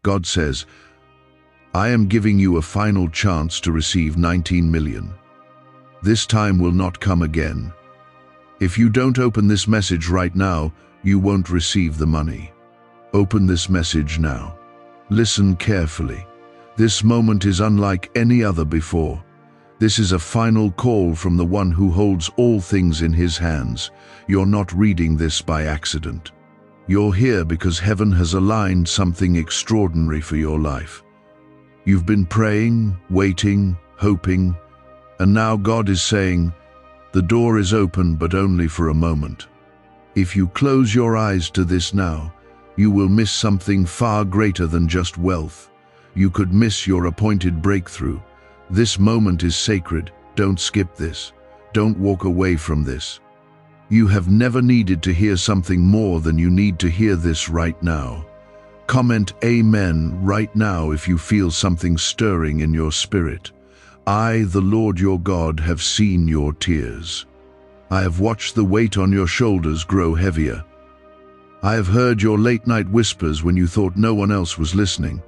God says, I am giving you a final chance to receive 19 million. This time will not come again. If you don't open this message right now, you won't receive the money. Open this message now. Listen carefully. This moment is unlike any other before. This is a final call from the one who holds all things in his hands. You're not reading this by accident. You're here because heaven has aligned something extraordinary for your life. You've been praying, waiting, hoping, and now God is saying, the door is open, but only for a moment. If you close your eyes to this now, you will miss something far greater than just wealth. You could miss your appointed breakthrough. This moment is sacred. Don't skip this. Don't walk away from this. You have never needed to hear something more than you need to hear this right now. Comment Amen right now if you feel something stirring in your spirit. I, the Lord your God, have seen your tears. I have watched the weight on your shoulders grow heavier. I have heard your late-night whispers when you thought no one else was listening.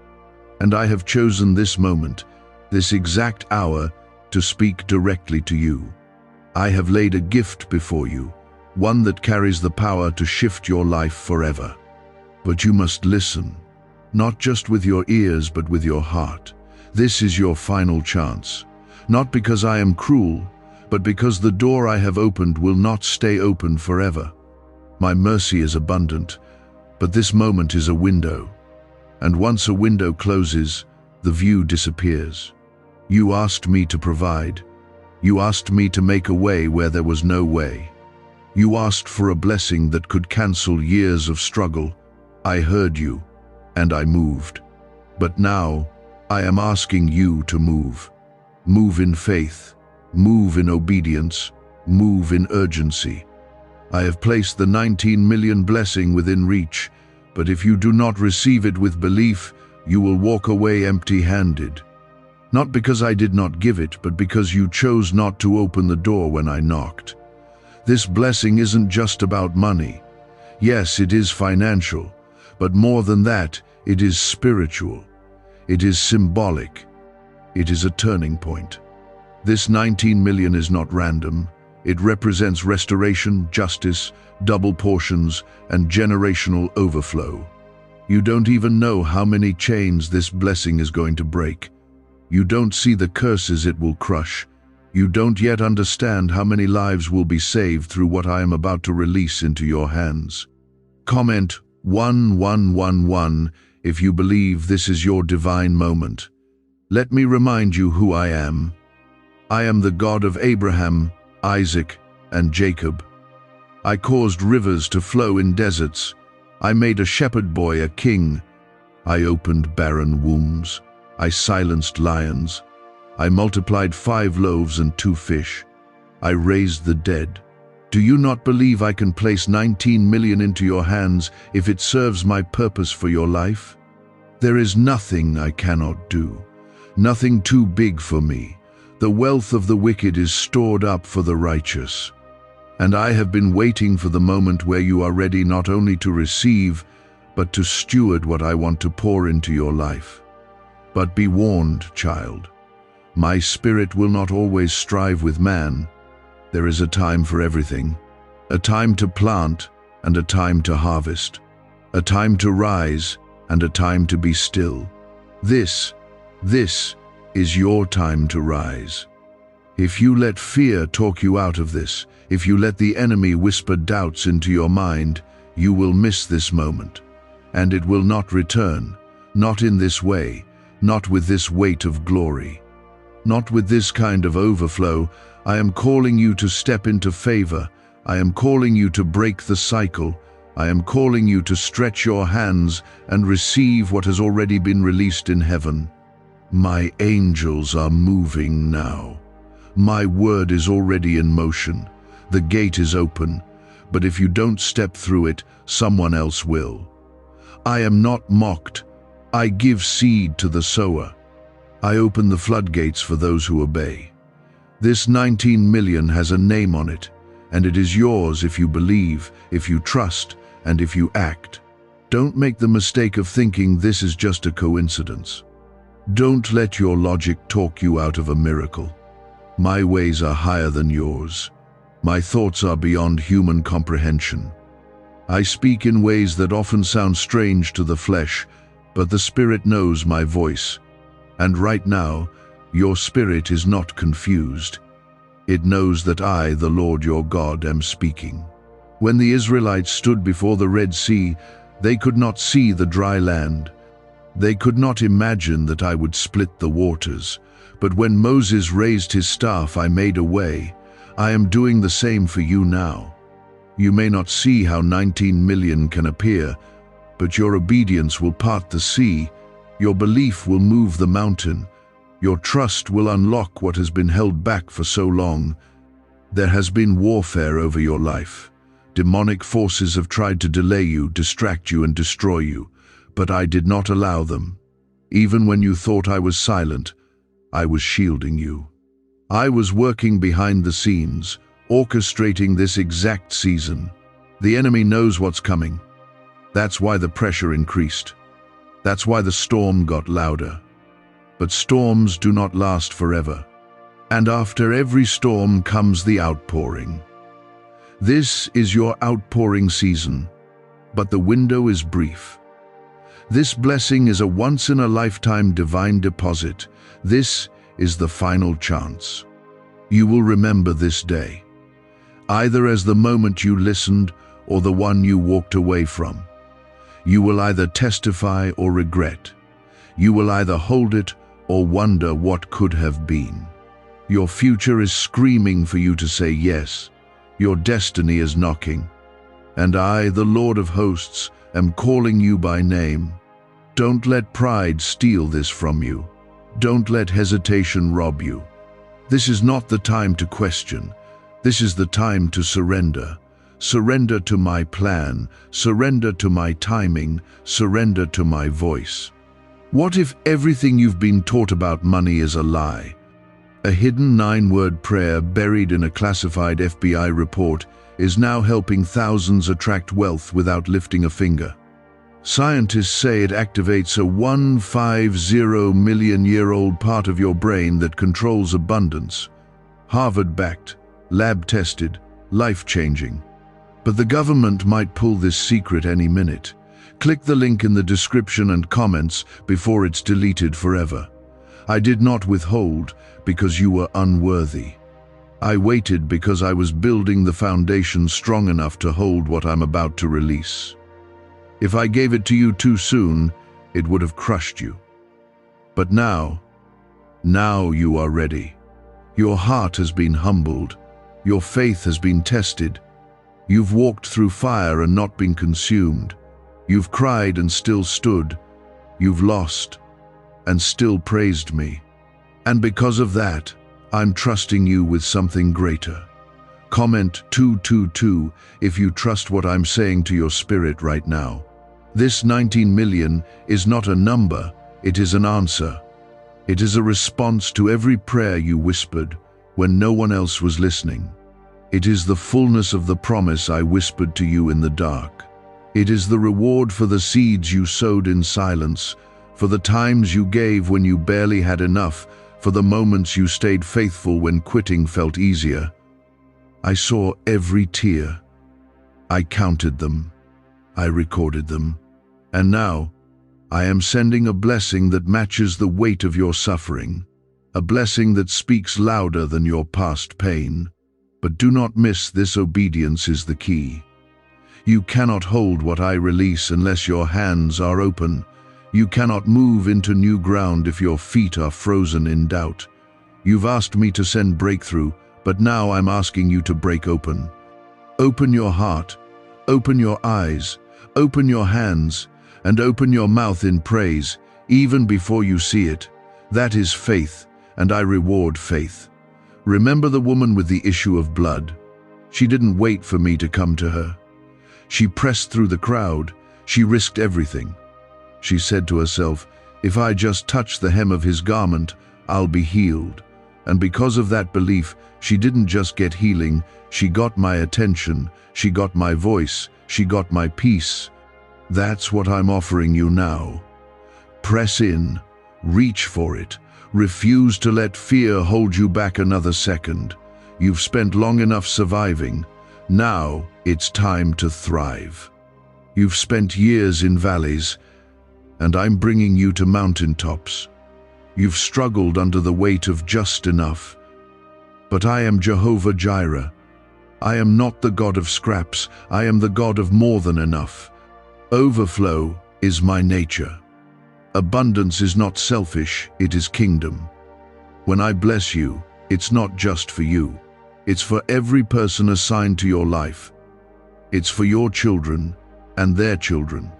And I have chosen this moment, this exact hour, to speak directly to you. I have laid a gift before you, one that carries the power to shift your life forever. But you must listen, not just with your ears but with your heart. This is your final chance, not because I am cruel, but because the door I have opened will not stay open forever. My mercy is abundant, but this moment is a window. And once a window closes, the view disappears. You asked me to provide. You asked me to make a way where there was no way. You asked for a blessing that could cancel years of struggle. I heard you, and I moved. But now, I am asking you to move. Move in faith, move in obedience, move in urgency. I have placed the 19 million blessing within reach, but if you do not receive it with belief, you will walk away empty-handed. Not because I did not give it, but because you chose not to open the door when I knocked. This blessing isn't just about money. Yes, it is financial, but more than that, it is spiritual. It is symbolic. It is a turning point. This 19 million is not random. It represents restoration, justice, double portions, and generational overflow. You don't even know how many chains this blessing is going to break. You don't see the curses it will crush. You don't yet understand how many lives will be saved through what I am about to release into your hands. Comment 1111 if you believe this is your divine moment. Let me remind you who I am. I am the God of Abraham, Isaac, and Jacob. I caused rivers to flow in deserts. I made a shepherd boy a king. I opened barren wombs. I silenced lions. I multiplied 5 loaves and 2 fish. I raised the dead. Do you not believe I can place 19 million into your hands if it serves my purpose for your life? There is nothing I cannot do, nothing too big for me. The wealth of the wicked is stored up for the righteous. And I have been waiting for the moment where you are ready not only to receive, but to steward what I want to pour into your life. But be warned, child. My spirit will not always strive with man. There is a time for everything. A time to plant and a time to harvest. A time to rise and a time to be still. This is your time to rise. If you let fear talk you out of this, if you let the enemy whisper doubts into your mind, you will miss this moment. And it will not return, not in this way, not with this weight of glory. Not with this kind of overflow. I am calling you to step into favor. I am calling you to break the cycle. I am calling you to stretch your hands and receive what has already been released in heaven. My angels are moving now. My word is already in motion. The gate is open, but if you don't step through it, someone else will. I am not mocked. I give seed to the sower. I open the floodgates for those who obey. This 19 million has a name on it, and it is yours if you believe, if you trust, and if you act. Don't make the mistake of thinking this is just a coincidence. Don't let your logic talk you out of a miracle. My ways are higher than yours. My thoughts are beyond human comprehension. I speak in ways that often sound strange to the flesh, but the Spirit knows my voice. And right now, your spirit is not confused. It knows that I, the Lord your God, am speaking. When the Israelites stood before the Red Sea, they could not see the dry land. They could not imagine that I would split the waters. But when Moses raised his staff, I made a way. I am doing the same for you now. You may not see how 19 million can appear, but your obedience will part the sea. Your belief will move the mountain. Your trust will unlock what has been held back for so long. There has been warfare over your life. Demonic forces have tried to delay you, distract you, and destroy you, but I did not allow them. Even when you thought I was silent, I was shielding you. I was working behind the scenes, orchestrating this exact season. The enemy knows what's coming. That's why the pressure increased. That's why the storm got louder. But storms do not last forever. And after every storm comes the outpouring. This is your outpouring season, but the window is brief. This blessing is a once-in-a-lifetime divine deposit. This is the final chance. You will remember this day, either as the moment you listened or the one you walked away from. You will either testify or regret. You will either hold it or wonder what could have been. Your future is screaming for you to say yes. Your destiny is knocking. And I, the Lord of hosts, am calling you by name. Don't let pride steal this from you. Don't let hesitation rob you. This is not the time to question. This is the time to surrender. Surrender to my plan. Surrender to my timing. Surrender to my voice. What if everything you've been taught about money is a lie? A hidden 9-word prayer buried in a classified FBI report is now helping thousands attract wealth without lifting a finger. Scientists say it activates a 150 million-year-old part of your brain that controls abundance. Harvard-backed, lab-tested, life-changing. But the government might pull this secret any minute. Click the link in the description and comments before it's deleted forever. I did not withhold because you were unworthy. I waited because I was building the foundation strong enough to hold what I'm about to release. If I gave it to you too soon, it would have crushed you. But now you are ready. Your heart has been humbled. Your faith has been tested. You've walked through fire and not been consumed. You've cried and still stood. You've lost and still praised me. And because of that, I'm trusting you with something greater. Comment 222 if you trust what I'm saying to your spirit right now. This 19 million is not a number, it is an answer. It is a response to every prayer you whispered when no one else was listening. It is the fullness of the promise I whispered to you in the dark. It is the reward for the seeds you sowed in silence, for the times you gave when you barely had enough, for the moments you stayed faithful when quitting felt easier. I saw every tear. I counted them. I recorded them. And now, I am sending a blessing that matches the weight of your suffering, a blessing that speaks louder than your past pain. But do not miss this: obedience is the key. You cannot hold what I release unless your hands are open. You cannot move into new ground if your feet are frozen in doubt. You've asked me to send breakthrough, but now I'm asking you to break open. Open your heart, open your eyes, open your hands, and open your mouth in praise, even before you see it. That is faith, and I reward faith. Remember the woman with the issue of blood. She didn't wait for me to come to her. She pressed through the crowd. She risked everything. She said to herself, if I just touch the hem of his garment, I'll be healed. And because of that belief, she didn't just get healing, she got my attention, she got my voice, she got my peace. That's what I'm offering you now. Press in, reach for it, refuse to let fear hold you back another second. You've spent long enough surviving. Now it's time to thrive. You've spent years in valleys, and I'm bringing you to mountaintops. You've struggled under the weight of just enough. But I am Jehovah Jireh. I am not the God of scraps. I am the God of more than enough. Overflow is my nature. Abundance is not selfish, it is kingdom. When I bless you, it's not just for you. It's for every person assigned to your life. It's for your children and their children.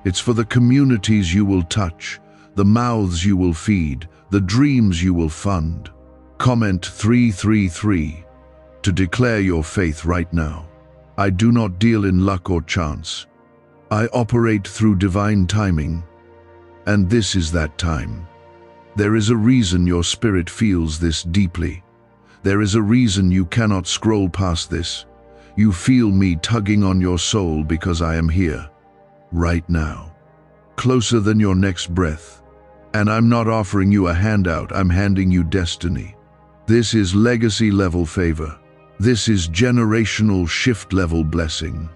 It's for the communities you will touch, the mouths you will feed, the dreams you will fund. Comment 333 to declare your faith right now. I do not deal in luck or chance. I operate through divine timing. And this is that time. There is a reason your spirit feels this deeply. There is a reason you cannot scroll past this. You feel me tugging on your soul because I am here, right now, closer than your next breath. And I'm not offering you a handout, I'm handing you destiny. This is legacy-level favor. This is generational shift-level blessing.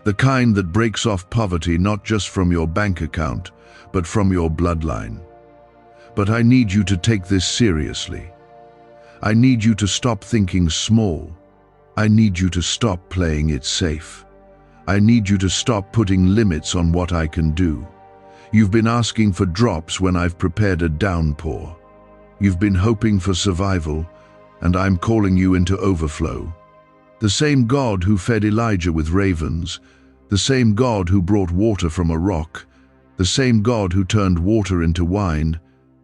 The kind that breaks off poverty not just from your bank account, but from your bloodline. But I need you to take this seriously. I need you to stop thinking small. I need you to stop playing it safe. I need you to stop putting limits on what I can do. You've been asking for drops when I've prepared a downpour. You've been hoping for survival, and I'm calling you into overflow. The same God who fed Elijah with ravens, the same God who brought water from a rock, the same God who turned water into wine.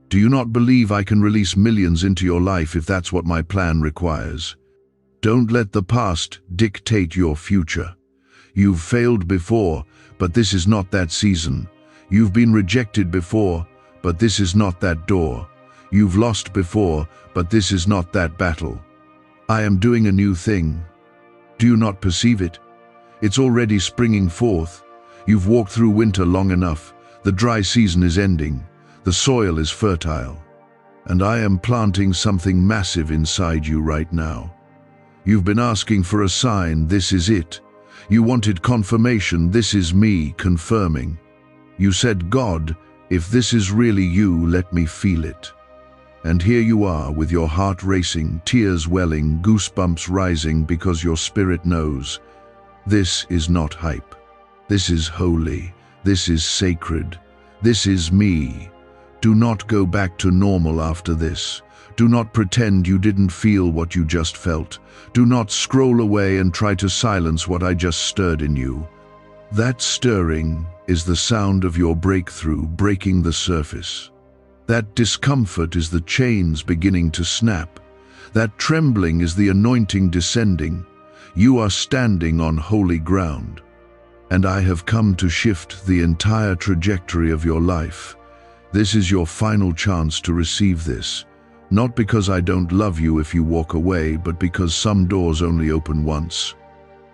Do you not believe I can release millions into your life if that's what my plan requires? Don't let the past dictate your future. You've failed before, but this is not that season. You've been rejected before, but this is not that door. You've lost before, but this is not that battle. I am doing a new thing. Do you not perceive it? It's already springing forth. You've walked through winter long enough. The dry season is ending. The soil is fertile. And I am planting something massive inside you right now. You've been asking for a sign, this is it. You wanted confirmation, this is me confirming. You said, God, if this is really you, let me feel it. And here you are with your heart racing, tears welling, goosebumps rising because your spirit knows. This is not hype. This is holy. This is sacred. This is me. Do not go back to normal after this. Do not pretend you didn't feel what you just felt. Do not scroll away and try to silence what I just stirred in you. That stirring is the sound of your breakthrough breaking the surface. That discomfort is the chains beginning to snap. That trembling is the anointing descending. You are standing on holy ground. And I have come to shift the entire trajectory of your life. This is your final chance to receive this. Not because I don't love you if you walk away, but because some doors only open once.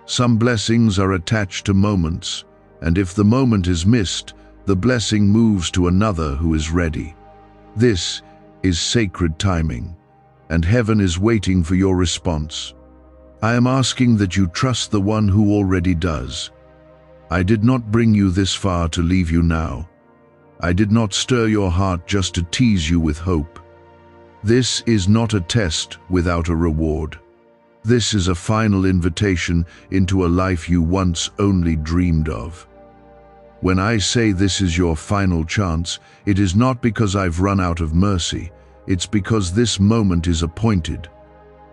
Some blessings are attached to moments, and if the moment is missed, the blessing moves to another who is ready. This is sacred timing, and heaven is waiting for your response. I am asking that you trust the one who already does. I did not bring you this far to leave you now. I did not stir your heart just to tease you with hope. This is not a test without a reward. This is a final invitation into a life you once only dreamed of. When I say this is your final chance, it is not because I've run out of mercy. It's because this moment is appointed.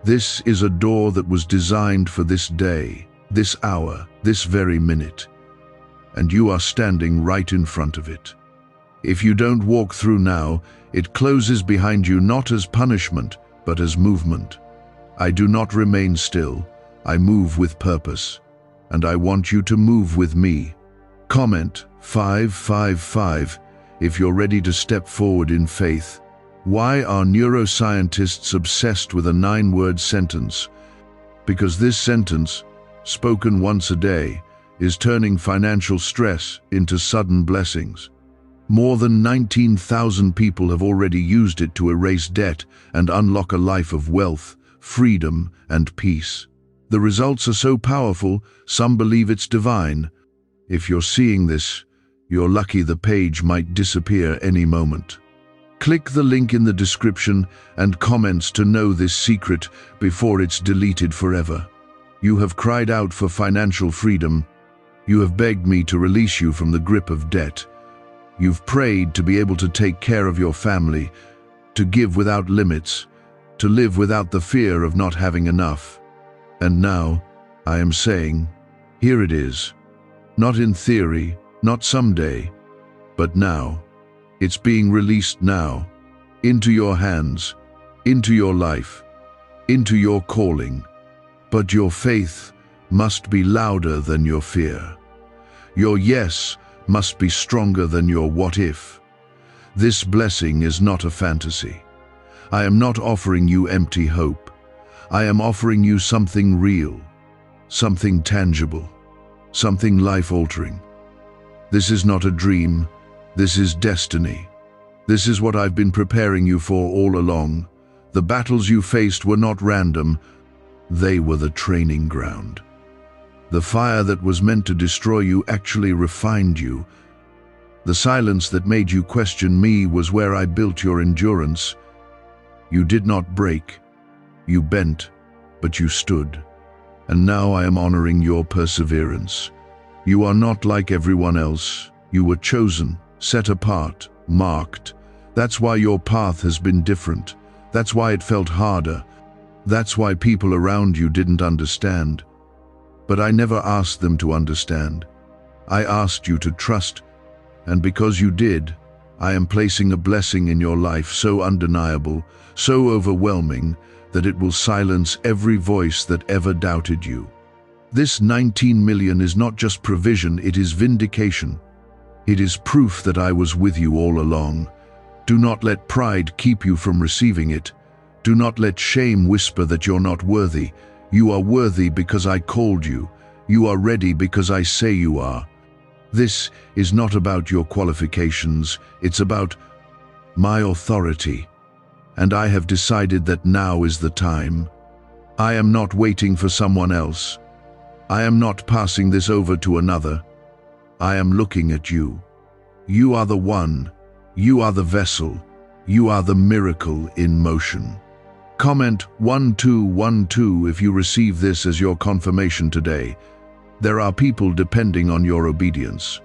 This is a door that was designed for this day, this hour, this very minute. And you are standing right in front of it. If you don't walk through now, it closes behind you not as punishment, but as movement. I do not remain still. I move with purpose. And I want you to move with me. Comment 555 if you're ready to step forward in faith. Why are neuroscientists obsessed with a 9-word sentence? Because this sentence, spoken once a day, is turning financial stress into sudden blessings. More than 19,000 people have already used it to erase debt and unlock a life of wealth, freedom, and peace. The results are so powerful, some believe it's divine. If you're seeing this, you're lucky. The page might disappear any moment. Click the link in the description and comments to know this secret before it's deleted forever. You have cried out for financial freedom. You have begged me to release you from the grip of debt. You've prayed to be able to take care of your family, to give without limits, to live without the fear of not having enough. And now, I am saying, here it is. Not in theory, not someday, but now. It's being released now, into your hands, into your life, into your calling. But your faith must be louder than your fear. Your yes must be stronger than your what if. This blessing is not a fantasy. I am not offering you empty hope. I am offering you something real, something tangible, something life-altering. This is not a dream. This is destiny. This is what I've been preparing you for all along. The battles you faced were not random. They were the training ground. The fire that was meant to destroy you actually refined you. The silence that made you question me was where I built your endurance. You did not break. You bent, but you stood. And now I am honoring your perseverance. You are not like everyone else. You were chosen, set apart, marked. That's why your path has been different. That's why it felt harder. That's why people around you didn't understand. But I never asked them to understand. I asked you to trust, and because you did, I am placing a blessing in your life so undeniable, so overwhelming, that it will silence every voice that ever doubted you. This 19 million is not just provision, it is vindication. It is proof that I was with you all along. Do not let pride keep you from receiving it. Do not let shame whisper that you're not worthy. You are worthy because I called you. You are ready because I say you are. This is not about your qualifications, it's about my authority. And I have decided that now is the time. I am not waiting for someone else. I am not passing this over to another. I am looking at you. You are the one. You are the vessel. You are the miracle in motion. Comment 1212 if you receive this as your confirmation today. There are people depending on your obedience.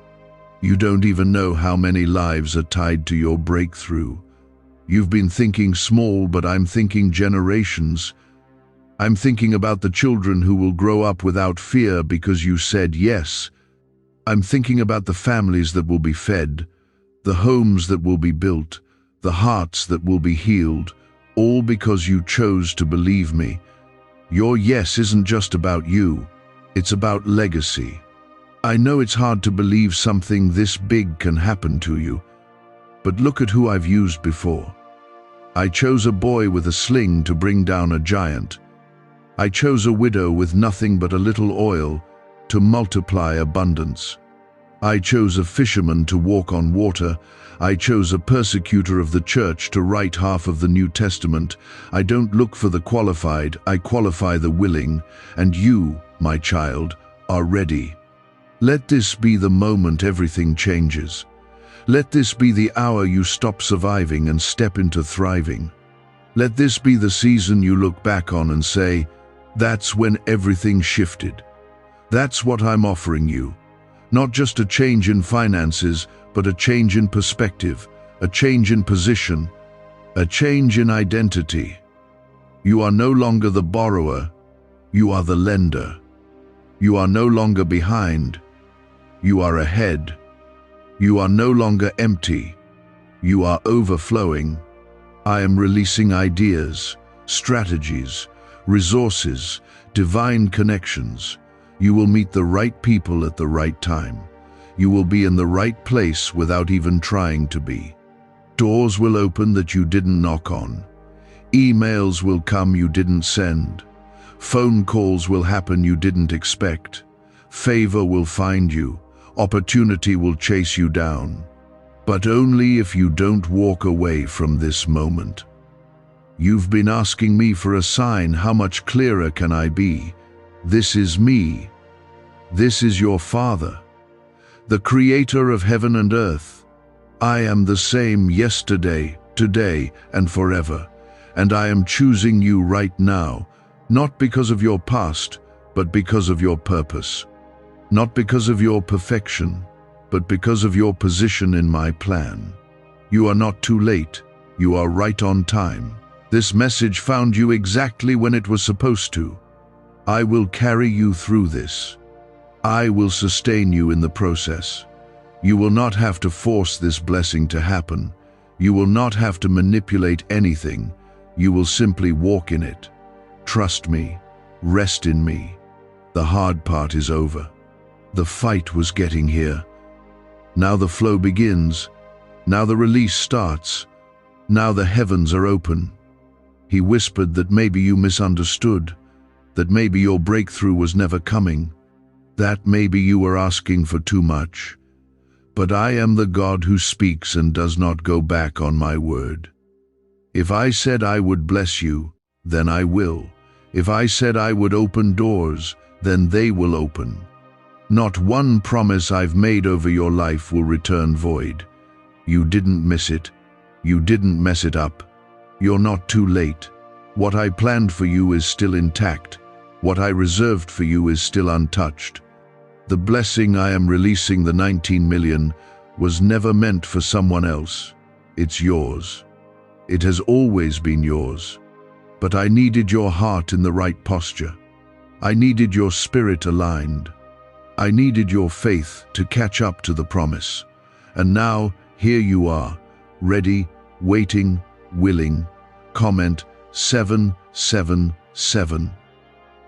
You don't even know how many lives are tied to your breakthrough. You've been thinking small, but I'm thinking generations. I'm thinking about the children who will grow up without fear because you said yes. I'm thinking about the families that will be fed, the homes that will be built, the hearts that will be healed, all because you chose to believe me. Your yes isn't just about you, it's about legacy. I know it's hard to believe something this big can happen to you, but look at who I've used before. I chose a boy with a sling to bring down a giant. I chose a widow with nothing but a little oil to multiply abundance. I chose a fisherman to walk on water. I chose a persecutor of the church to write half of the New Testament. I don't look for the qualified, I qualify the willing, and you, my child, are ready. Let this be the moment everything changes. Let this be the hour you stop surviving and step into thriving. Let this be the season you look back on and say, that's when everything shifted. That's what I'm offering you. Not just a change in finances, but a change in perspective, a change in position, a change in identity. You are no longer the borrower, you are the lender. You are no longer behind, you are ahead. You are no longer empty, you are overflowing. I am releasing ideas, strategies, resources, divine connections. You will meet the right people at the right time. You will be in the right place without even trying to be. Doors will open that you didn't knock on. Emails will come you didn't send. Phone calls will happen you didn't expect. Favor will find you. Opportunity will chase you down. But only if you don't walk away from this moment. You've been asking me for a sign. How much clearer can I be? This is me. This is your Father, the Creator of heaven and earth. I am the same yesterday, today, and forever. And I am choosing you right now, not because of your past, but because of your purpose. Not because of your perfection, but because of your position in my plan. You are not too late. You are right on time. This message found you exactly when it was supposed to. I will carry you through this. I will sustain you in the process. You will not have to force this blessing to happen. You will not have to manipulate anything. You will simply walk in it. Trust me. Rest in me. The hard part is over. The fight was getting here. Now the flow begins. Now the release starts. Now the heavens are open. He whispered that maybe you misunderstood, that maybe your breakthrough was never coming, that maybe you were asking for too much. But I am the God who speaks and does not go back on my word. If I said I would bless you, then I will. If I said I would open doors, then they will open. Not one promise I've made over your life will return void. You didn't miss it. You didn't mess it up. You're not too late. What I planned for you is still intact. What I reserved for you is still untouched. The blessing I am releasing, the 19 million, was never meant for someone else. It's yours. It has always been yours. But I needed your heart in the right posture. I needed your spirit aligned. I needed your faith to catch up to the promise. And now, here you are, ready, waiting, willing. Comment 777.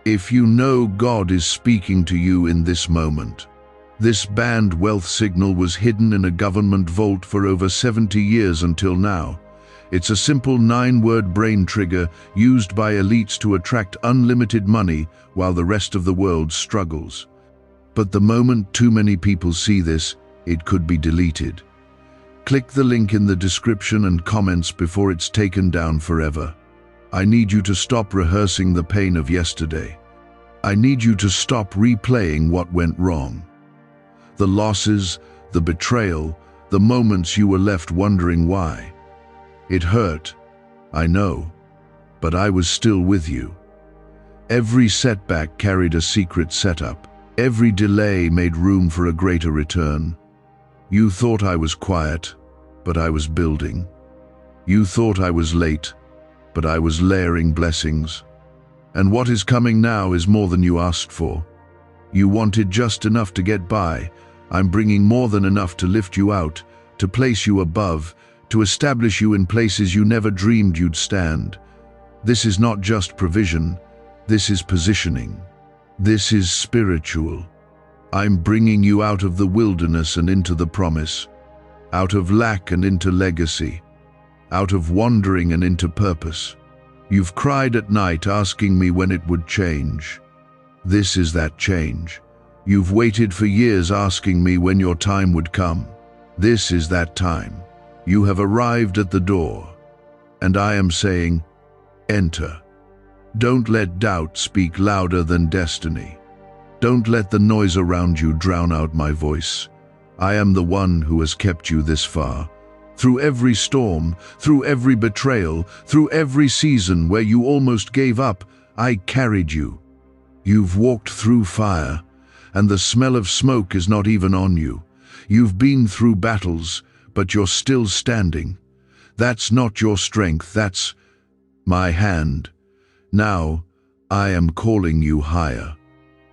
If you know God is speaking to you in this moment. This banned wealth signal was hidden in a government vault for over 70 years until now. It's a simple 9-word brain trigger used by elites to attract unlimited money while the rest of the world struggles. But the moment too many people see this, it could be deleted. Click the link in the description and comments before it's taken down forever. I need you to stop rehearsing the pain of yesterday. I need you to stop replaying what went wrong. The losses, the betrayal, the moments you were left wondering why. It hurt, I know, but I was still with you. Every setback carried a secret setup. Every delay made room for a greater return. You thought I was quiet, but I was building. You thought I was late, but I was layering blessings. And what is coming now is more than you asked for. You wanted just enough to get by. I'm bringing more than enough to lift you out, to place you above, to establish you in places you never dreamed you'd stand. This is not just provision, this is positioning. This is spiritual. I'm bringing you out of the wilderness and into the promise, out of lack and into legacy, out of wandering and into purpose. You've cried at night asking me when it would change. This is that change. You've waited for years asking me when your time would come. This is that time. You have arrived at the door, and I am saying, enter. Don't let doubt speak louder than destiny. Don't let the noise around you drown out my voice. I am the one who has kept you this far. Through every storm, through every betrayal, through every season where you almost gave up, I carried you. You've walked through fire, and the smell of smoke is not even on you. You've been through battles, but you're still standing. That's not your strength, that's my hand. Now, I am calling you higher.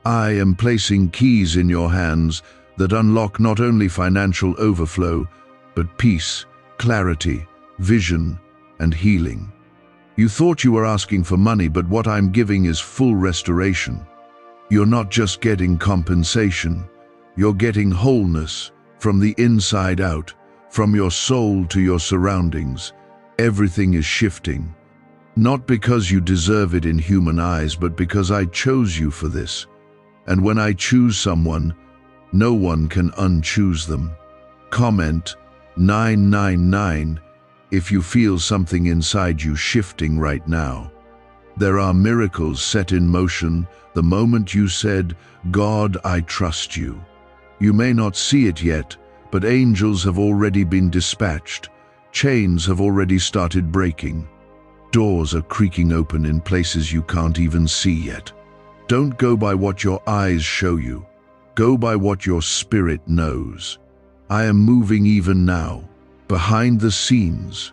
I am placing keys in your hands that unlock not only financial overflow, but peace, clarity, vision, and healing. You thought you were asking for money, but what I'm giving is full restoration. You're not just getting compensation, you're getting wholeness from the inside out, from your soul to your surroundings. Everything is shifting. Not because you deserve it in human eyes, but because I chose you for this. And when I choose someone, no one can unchoose them. Comment 999 if you feel something inside you shifting right now. There are miracles set in motion the moment you said, "God, I trust you." You may not see it yet, but angels have already been dispatched. Chains have already started breaking. Doors are creaking open in places you can't even see yet. Don't go by what your eyes show you. Go by what your spirit knows. I am moving even now, behind the scenes,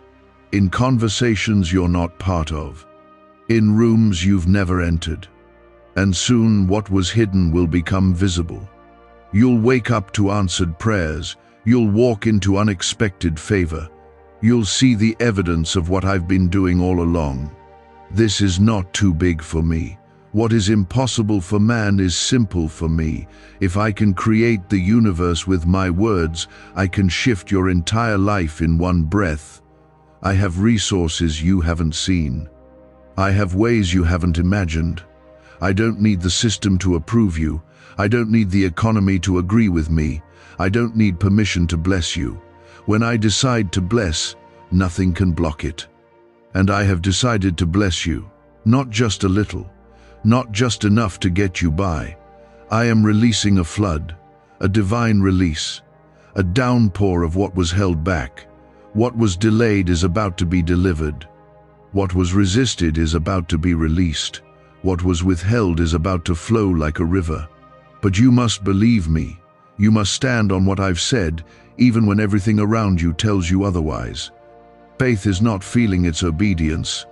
in conversations you're not part of, in rooms you've never entered. And soon what was hidden will become visible. You'll wake up to answered prayers. You'll walk into unexpected favor. You'll see the evidence of what I've been doing all along. This is not too big for me. What is impossible for man is simple for me. If I can create the universe with my words, I can shift your entire life in one breath. I have resources you haven't seen. I have ways you haven't imagined. I don't need the system to approve you. I don't need the economy to agree with me. I don't need permission to bless you. When I decide to bless, nothing can block it. And I have decided to bless you, not just a little, not just enough to get you by. I am releasing a flood, a divine release, a downpour of what was held back. What was delayed is about to be delivered. What was resisted is about to be released. What was withheld is about to flow like a river. But you must believe me. You must stand on what I've said, even when everything around you tells you otherwise. Faith is not feeling its obedience.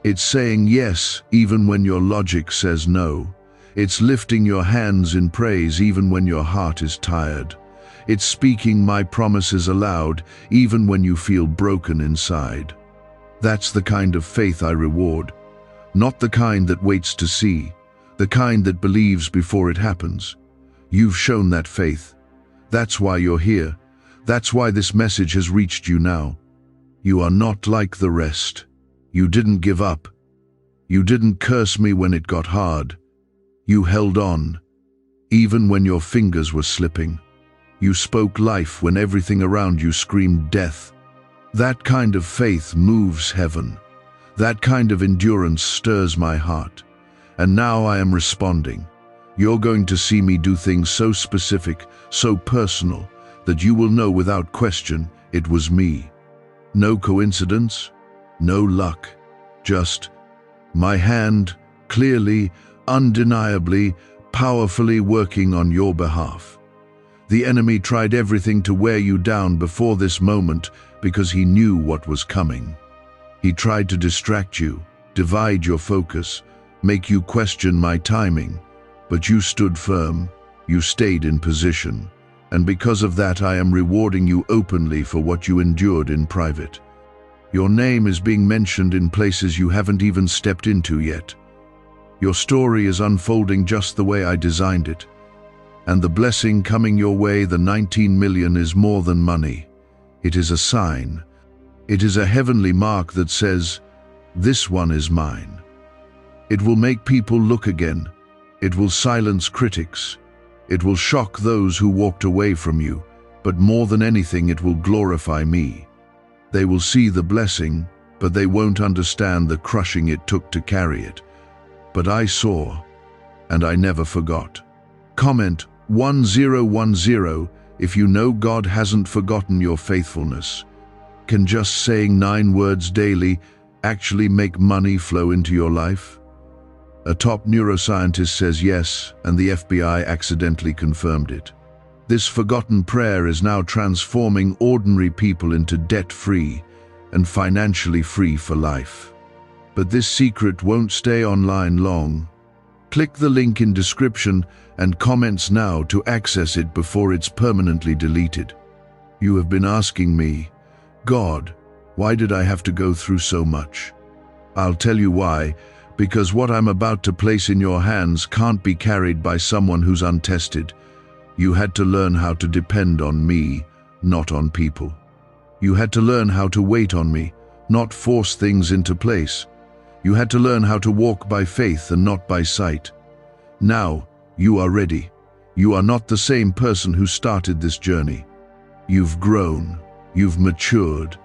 It's saying yes, even when your logic says no. It's lifting your hands in praise, even when your heart is tired. It's speaking my promises aloud, even when you feel broken inside. That's the kind of faith I reward. Not the kind that waits to see, the kind that believes before it happens. You've shown that faith. That's why you're here. That's why this message has reached you now. You are not like the rest. You didn't give up. You didn't curse me when it got hard. You held on, even when your fingers were slipping. You spoke life when everything around you screamed death. That kind of faith moves heaven. That kind of endurance stirs my heart. And now I am responding. You're going to see me do things so specific, so personal, that you will know without question it was me. No coincidence, no luck, just my hand clearly, undeniably, powerfully working on your behalf. The enemy tried everything to wear you down before this moment because he knew what was coming. He tried to distract you, divide your focus, make you question my timing, but you stood firm, you stayed in position, and because of that I am rewarding you openly for what you endured in private. Your name is being mentioned in places you haven't even stepped into yet. Your story is unfolding just the way I designed it. And the blessing coming your way, the 19 million, is more than money. It is a sign. It is a heavenly mark that says, "This one is mine." It will make people look again. It will silence critics. It will shock those who walked away from you, but more than anything, it will glorify me. They will see the blessing, but they won't understand the crushing it took to carry it. But I saw, and I never forgot. Comment 1010 if you know God hasn't forgotten your faithfulness. Can just saying 9 words daily actually make money flow into your life? A top neuroscientist says yes, and the FBI accidentally confirmed it. This forgotten prayer is now transforming ordinary people into debt-free and financially free for life. But this secret won't stay online long. Click the link in description and comments now to access it before it's permanently deleted. You have been asking me, God, why did I have to go through so much? I'll tell you why. Because what I'm about to place in your hands can't be carried by someone who's untested. You had to learn how to depend on me, not on people. You had to learn how to wait on me, not force things into place. You had to learn how to walk by faith and not by sight. Now, You are ready. You are not the same person who started this journey. You've grown, you've matured,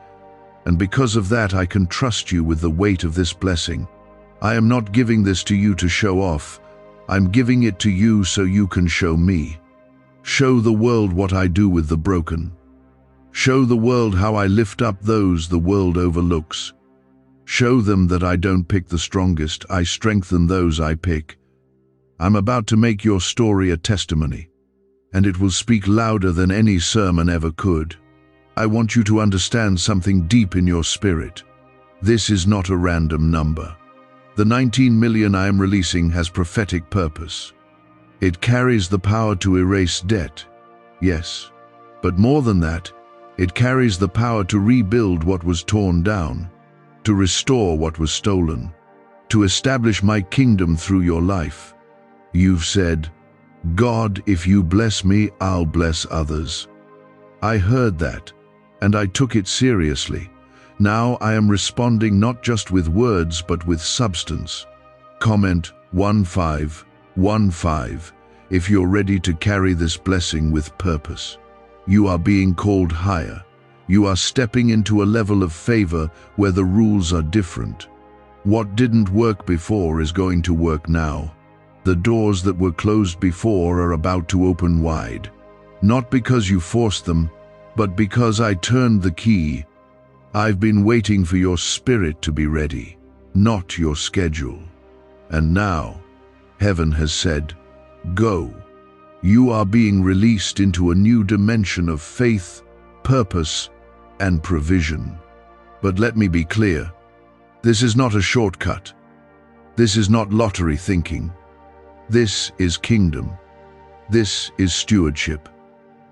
and because of that I can trust you with the weight of this blessing. I am not giving this to you to show off. I'm giving it to you so you can show me. Show the world what I do with the broken. Show the world how I lift up those the world overlooks. Show them that I don't pick the strongest, I strengthen those I pick. I'm about to make your story a testimony, and it will speak louder than any sermon ever could. I want you to understand something deep in your spirit. This is not a random number. The 19 million I am releasing has prophetic purpose. It carries the power to erase debt, yes, but more than that, it carries the power to rebuild what was torn down, to restore what was stolen, to establish my kingdom through your life. You've said, God, if you bless me, I'll bless others. I heard that, and I took it seriously. Now I am responding not just with words, but with substance. Comment 1515 if you're ready to carry this blessing with purpose. You are being called higher. You are stepping into a level of favor where the rules are different. What didn't work before is going to work now. The doors that were closed before are about to open wide. Not because you forced them, but because I turned the key. I've been waiting for your spirit to be ready, not your schedule. And now, heaven has said, go. You are being released into a new dimension of faith, purpose, and provision. But let me be clear, this is not a shortcut. This is not lottery thinking. This is kingdom. This is stewardship.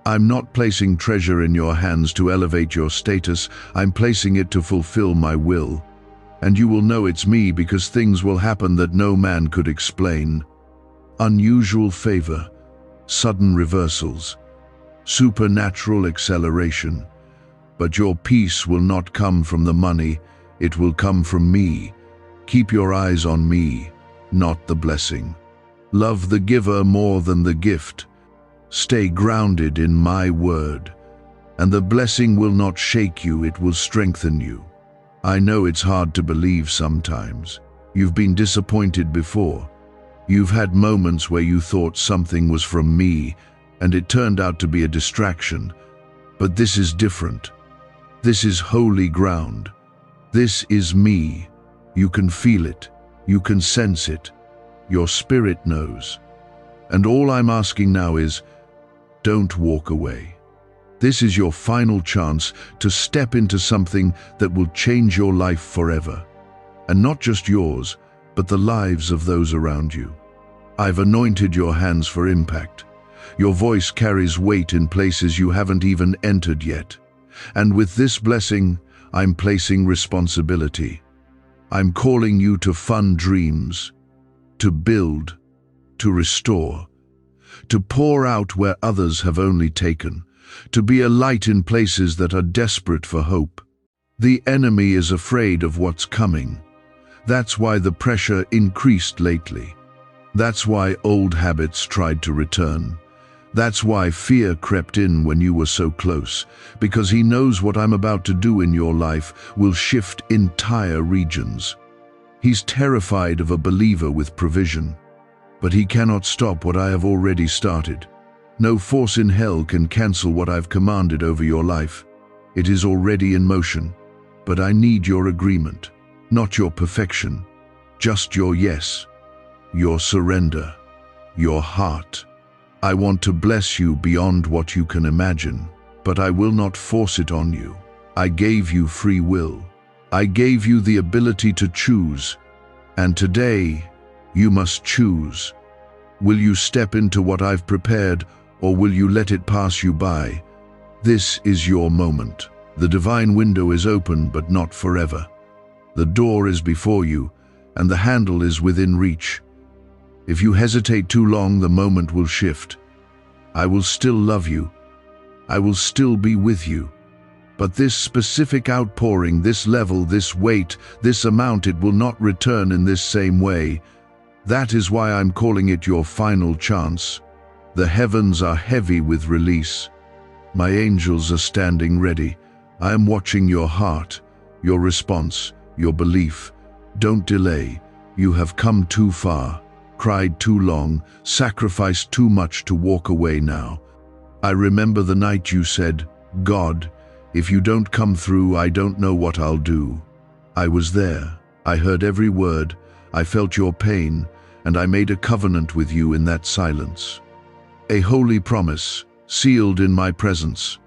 I'm not placing treasure in your hands to elevate your status. I'm placing it to fulfill my will. And you will know it's me because things will happen that no man could explain. Unusual favor, sudden reversals, supernatural acceleration. But your peace will not come from the money, it will come from me. Keep your eyes on me, not the blessing. Love the giver more than the gift. Stay grounded in my word, and the blessing will not shake you, it will strengthen you. I know it's hard to believe sometimes. You've been disappointed before. You've had moments where you thought something was from me, and it turned out to be a distraction. But this is different. This is holy ground. This is me. You can feel it. You can sense it. Your spirit knows. And all I'm asking now is, don't walk away. This is your final chance to step into something that will change your life forever. And not just yours, but the lives of those around you. I've anointed your hands for impact. Your voice carries weight in places you haven't even entered yet. And with this blessing, I'm placing responsibility. I'm calling you to fund dreams, to build, to restore, to pour out where others have only taken, to be a light in places that are desperate for hope. The enemy is afraid of what's coming. That's why the pressure increased lately. That's why old habits tried to return. That's why fear crept in when you were so close, because he knows what I'm about to do in your life will shift entire regions. He's terrified of a believer with provision. But he cannot stop what I have already started. No force in hell can cancel what I've commanded over your life. It is already in motion. But I need your agreement, not your perfection, just your yes, your surrender, your heart. I want to bless you beyond what you can imagine, but I will not force it on you. I gave you free will. I gave you the ability to choose. And today, you must choose. Will you step into what I've prepared, or will you let it pass you by? This is your moment. The divine window is open, but not forever. The door is before you, and the handle is within reach. If you hesitate too long, the moment will shift. I will still love you. I will still be with you. But this specific outpouring, this level, this weight, this amount, it will not return in this same way. That is why I'm calling it your final chance. The heavens are heavy with release. My angels are standing ready. I am watching your heart, your response, your belief. Don't delay. You have come too far, cried too long, sacrificed too much to walk away now. I remember the night you said, "God, if you don't come through, I don't know what I'll do." I was there. I heard every word. I felt your pain, and I made a covenant with you in that silence. A holy promise, sealed in my presence.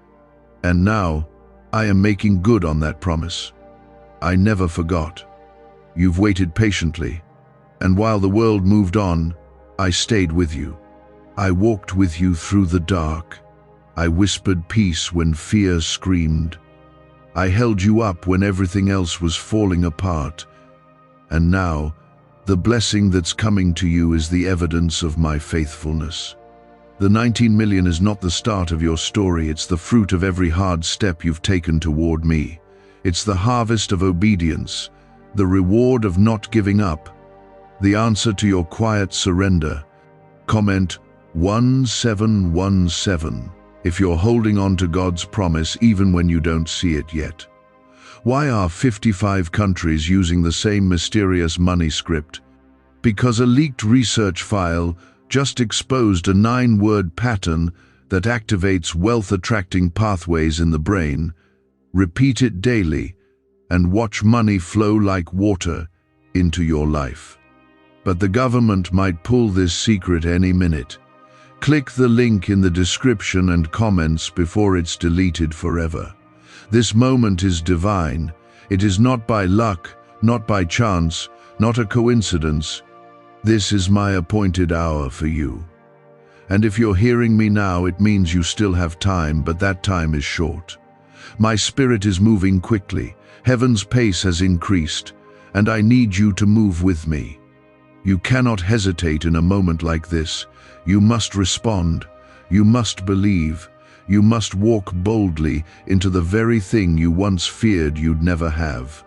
And now, I am making good on that promise. I never forgot. You've waited patiently, and while the world moved on, I stayed with you. I walked with you through the dark. I whispered peace when fear screamed. I held you up when everything else was falling apart. And now, the blessing that's coming to you is the evidence of my faithfulness. The 19 million is not the start of your story, it's the fruit of every hard step you've taken toward me. It's the harvest of obedience, the reward of not giving up, the answer to your quiet surrender. Comment 1717 if you're holding on to God's promise even when you don't see it yet. Why are 55 countries using the same mysterious money script? Because a leaked research file just exposed a 9-word pattern that activates wealth-attracting pathways in the brain. Repeat it daily and watch money flow like water into your life. But the government might pull this secret any minute. Click the link in the description and comments before it's deleted forever. This moment is divine. It is not by luck, not by chance, not a coincidence. This is my appointed hour for you. And if you're hearing me now, it means you still have time, but that time is short. My spirit is moving quickly. Heaven's pace has increased, and I need you to move with me. You cannot hesitate in a moment like this. You must respond. You must believe. You must walk boldly into the very thing you once feared you'd never have.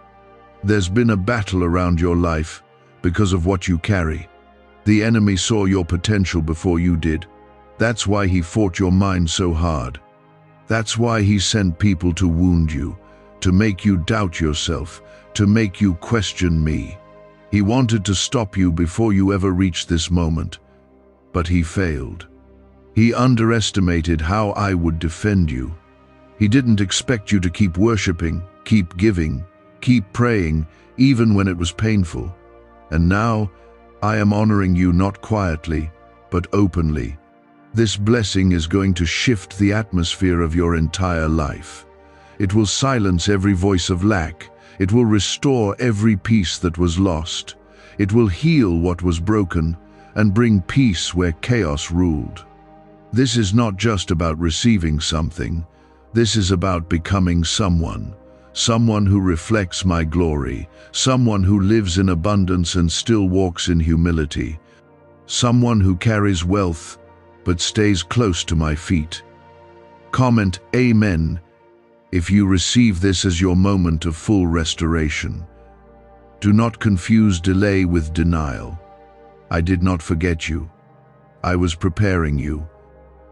There's been a battle around your life because of what you carry. The enemy saw your potential before you did. That's why he fought your mind so hard. That's why he sent people to wound you, to make you doubt yourself, to make you question me. He wanted to stop you before you ever reached this moment, but he failed. He underestimated how I would defend you. He didn't expect you to keep worshiping, keep giving, keep praying, even when it was painful. And now, I am honoring you not quietly, but openly. This blessing is going to shift the atmosphere of your entire life. It will silence every voice of lack. It will restore every piece that was lost. It will heal what was broken and bring peace where chaos ruled. This is not just about receiving something. This is about becoming someone. Someone who reflects my glory. Someone who lives in abundance and still walks in humility. Someone who carries wealth but stays close to my feet. Comment Amen if you receive this as your moment of full restoration. Do not confuse delay with denial. I did not forget you. I was preparing you.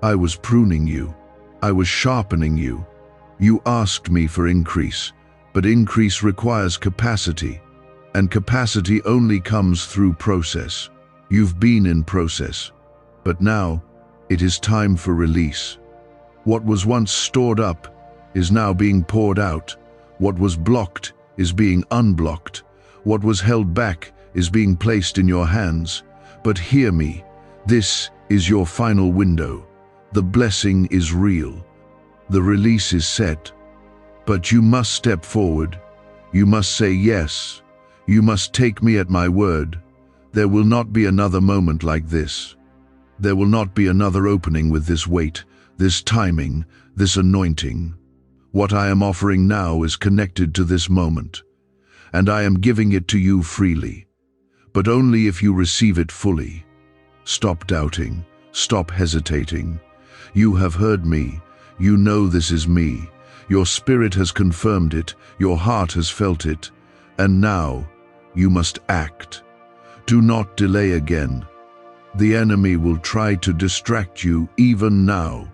I was pruning you. I was sharpening you. You asked me for increase, but increase requires capacity, and capacity only comes through process. You've been in process, but now it is time for release. What was once stored up is now being poured out. What was blocked is being unblocked. What was held back is being placed in your hands. But hear me, this is your final window. The blessing is real. The release is set. But you must step forward. You must say yes. You must take me at my word. There will not be another moment like this. There will not be another opening with this weight, this timing, this anointing. What I am offering now is connected to this moment, and I am giving it to you freely, but only if you receive it fully. Stop doubting. Stop hesitating. You have heard me. You know this is me. Your spirit has confirmed it. Your heart has felt it. And now, you must act. Do not delay again. The enemy will try to distract you even now.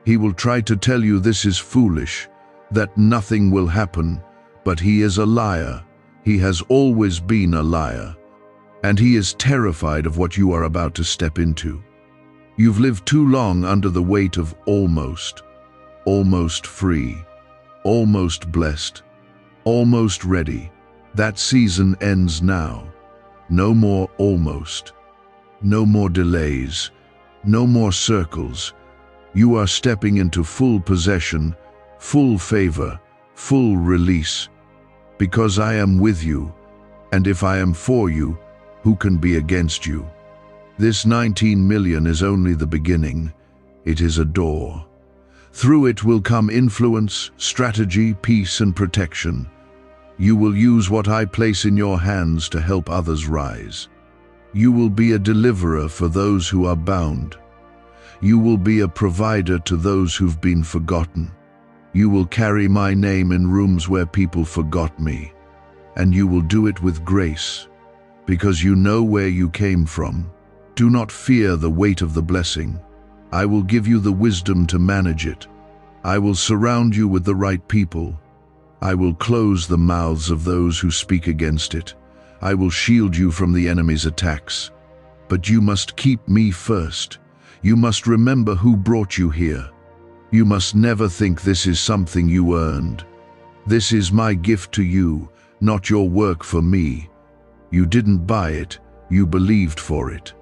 He will try to tell you this is foolish, that nothing will happen, but he is a liar. He has always been a liar. And he is terrified of what you are about to step into. You've lived too long under the weight of almost free, almost blessed, almost ready. That season ends now. No more almost. No more delays. No more circles. You are stepping into full possession, full favor, full release. Because I am with you, and if I am for you, who can be against you? This 19 million is only the beginning. It is a door. Through it will come influence, strategy, peace, and protection. You will use what I place in your hands to help others rise. You will be a deliverer for those who are bound. You will be a provider to those who've been forgotten. You will carry my name in rooms where people forgot me. And you will do it with grace, because you know where you came from. Do not fear the weight of the blessing. I will give you the wisdom to manage it. I will surround you with the right people. I will close the mouths of those who speak against it. I will shield you from the enemy's attacks. But you must keep me first. You must remember who brought you here. You must never think this is something you earned. This is my gift to you, not your work for me. You didn't buy it, you believed for it.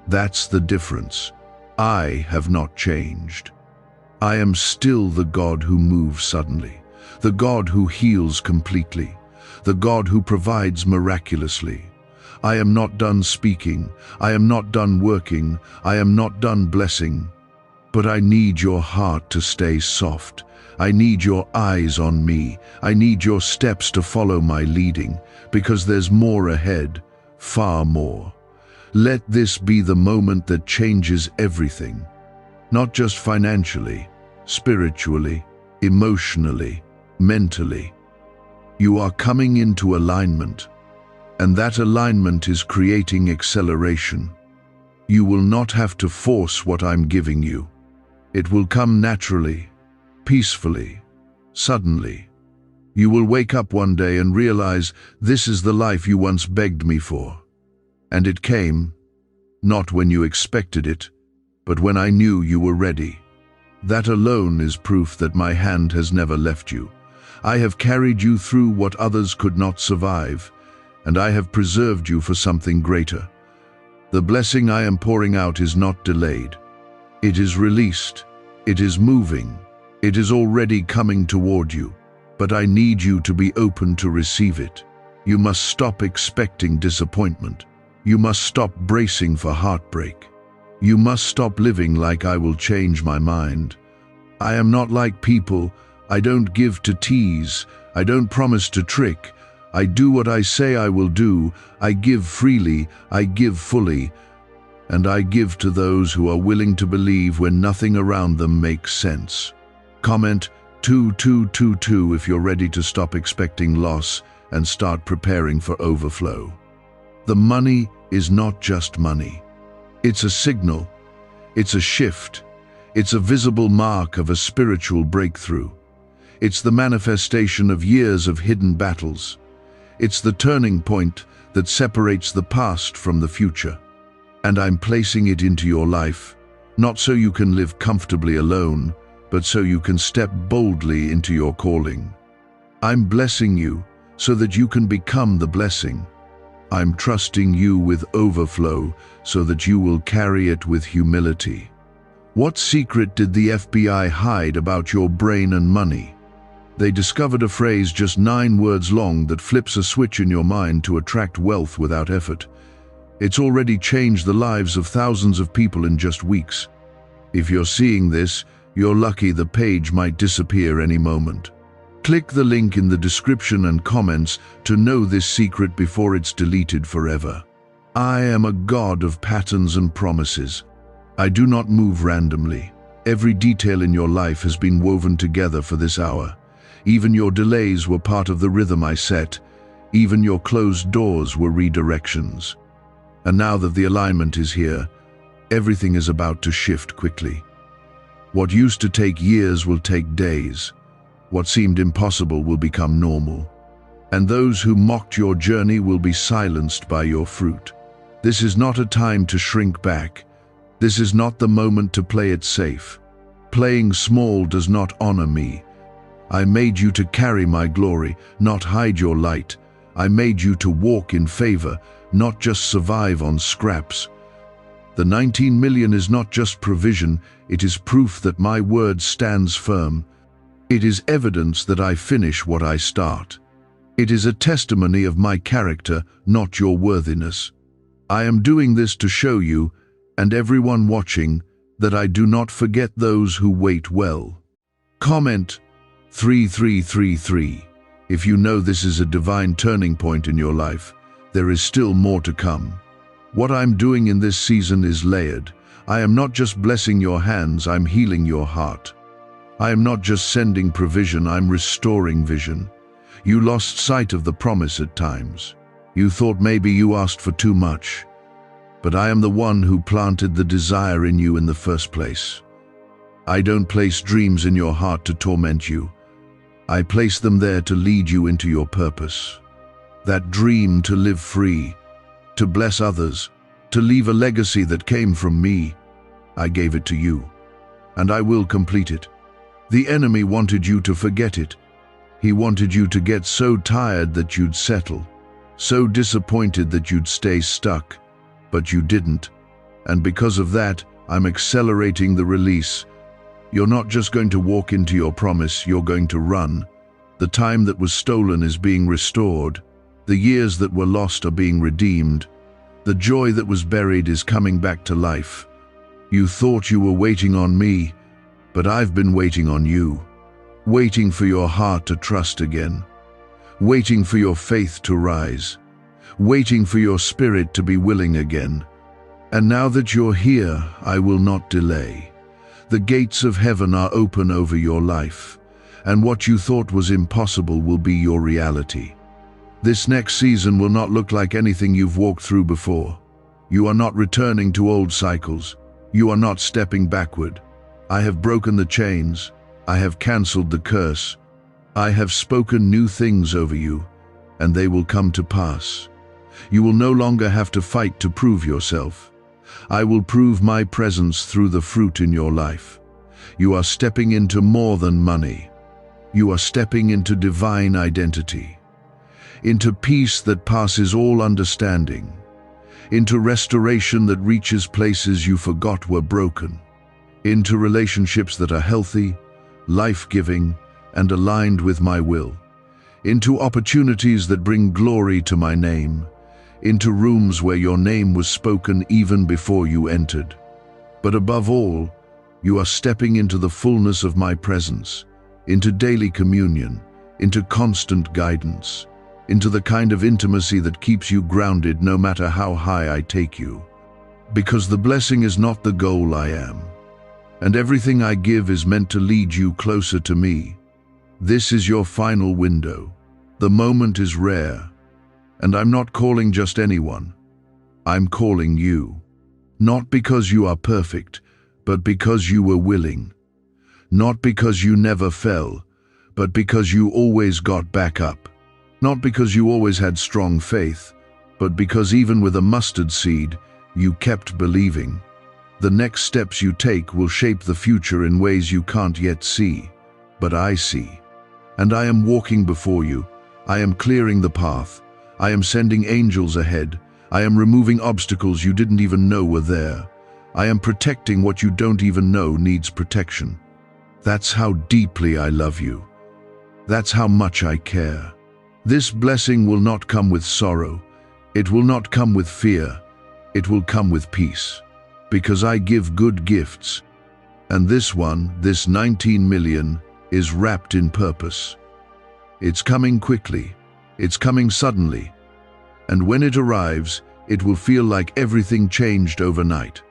That's the difference. I have not changed. I am still the God who moves suddenly, the God who heals completely, the God who provides miraculously. I am not done speaking, I am not done working, I am not done blessing. But I need your heart to stay soft. I need your eyes on me. I need your steps to follow my leading, because there's more ahead, far more. Let this be the moment that changes everything, not just financially, spiritually, emotionally, mentally. You are coming into alignment, and that alignment is creating acceleration. You will not have to force what I'm giving you. It will come naturally, peacefully, suddenly. You will wake up one day and realize this is the life you once begged me for. And it came, not when you expected it, but when I knew you were ready. That alone is proof that my hand has never left you. I have carried you through what others could not survive, and I have preserved you for something greater. The blessing I am pouring out is not delayed. It is released. It is moving. It is already coming toward you. But I need you to be open to receive it. You must stop expecting disappointment. You must stop bracing for heartbreak. You must stop living like I will change my mind. I am not like people. I don't give to tease. I don't promise to trick. I do what I say I will do. I give freely. I give fully. And I give to those who are willing to believe when nothing around them makes sense. Comment 2222 if you're ready to stop expecting loss and start preparing for overflow. The money is not just money. It's a signal. It's a shift. It's a visible mark of a spiritual breakthrough. It's the manifestation of years of hidden battles. It's the turning point that separates the past from the future. And I'm placing it into your life, not so you can live comfortably alone, but so you can step boldly into your calling. I'm blessing you so that you can become the blessing. I'm trusting you with overflow so that you will carry it with humility. What secret did the FBI hide about your brain and money? They discovered a phrase just 9 words long that flips a switch in your mind to attract wealth without effort. It's already changed the lives of thousands of people in just weeks. If you're seeing this, you're lucky. The page might disappear any moment. Click the link in the description and comments to know this secret before it's deleted forever. I am a God of patterns and promises. I do not move randomly. Every detail in your life has been woven together for this hour. Even your delays were part of the rhythm I set. Even your closed doors were redirections. And now that the alignment is here, everything is about to shift quickly. What used to take years will take days. What seemed impossible will become normal. And those who mocked your journey will be silenced by your fruit. This is not a time to shrink back. This is not the moment to play it safe. Playing small does not honor me. I made you to carry my glory, not hide your light. I made you to walk in favor, not just survive on scraps. The 19 million is not just provision, it is proof that my word stands firm. It is evidence that I finish what I start. It is a testimony of my character, not your worthiness. I am doing this to show you, and everyone watching, that I do not forget those who wait well. Comment 3333. If you know this is a divine turning point in your life, there is still more to come. What I'm doing in this season is layered. I am not just blessing your hands, I'm healing your heart. I am not just sending provision, I'm restoring vision. You lost sight of the promise at times. You thought maybe you asked for too much. But I am the one who planted the desire in you in the first place. I don't place dreams in your heart to torment you. I place them there to lead you into your purpose. That dream to live free, to bless others, to leave a legacy that came from me, I gave it to you, and I will complete it. The enemy wanted you to forget it. He wanted you to get so tired that you'd settle, so disappointed that you'd stay stuck, but you didn't. And because of that, I'm accelerating the release. You're not just going to walk into your promise, you're going to run. The time that was stolen is being restored. The years that were lost are being redeemed. The joy that was buried is coming back to life. You thought you were waiting on me, but I've been waiting on you. Waiting for your heart to trust again. Waiting for your faith to rise. Waiting for your spirit to be willing again. And now that you're here, I will not delay. The gates of heaven are open over your life, and what you thought was impossible will be your reality. This next season will not look like anything you've walked through before. You are not returning to old cycles. You are not stepping backward. I have broken the chains. I have cancelled the curse. I have spoken new things over you, and they will come to pass. You will no longer have to fight to prove yourself. I will prove my presence through the fruit in your life. You are stepping into more than money. You are stepping into divine identity, into peace that passes all understanding, into restoration that reaches places you forgot were broken, into relationships that are healthy, life-giving, and aligned with my will, into opportunities that bring glory to my name, into rooms where your name was spoken even before you entered. But above all, you are stepping into the fullness of my presence, into daily communion, into constant guidance, into the kind of intimacy that keeps you grounded no matter how high I take you. Because the blessing is not the goal I am, and everything I give is meant to lead you closer to me. This is your final window. The moment is rare. And I'm not calling just anyone. I'm calling you. Not because you are perfect, but because you were willing. Not because you never fell, but because you always got back up. Not because you always had strong faith, but because even with a mustard seed, you kept believing. The next steps you take will shape the future in ways you can't yet see, but I see. And I am walking before you. I am clearing the path. I am sending angels ahead. I am removing obstacles you didn't even know were there. I am protecting what you don't even know needs protection. That's how deeply I love you. That's how much I care. This blessing will not come with sorrow. It will not come with fear. It will come with peace. Because I give good gifts. And this one, this 19 million, is wrapped in purpose. It's coming quickly. It's coming suddenly, and when it arrives, it will feel like everything changed overnight.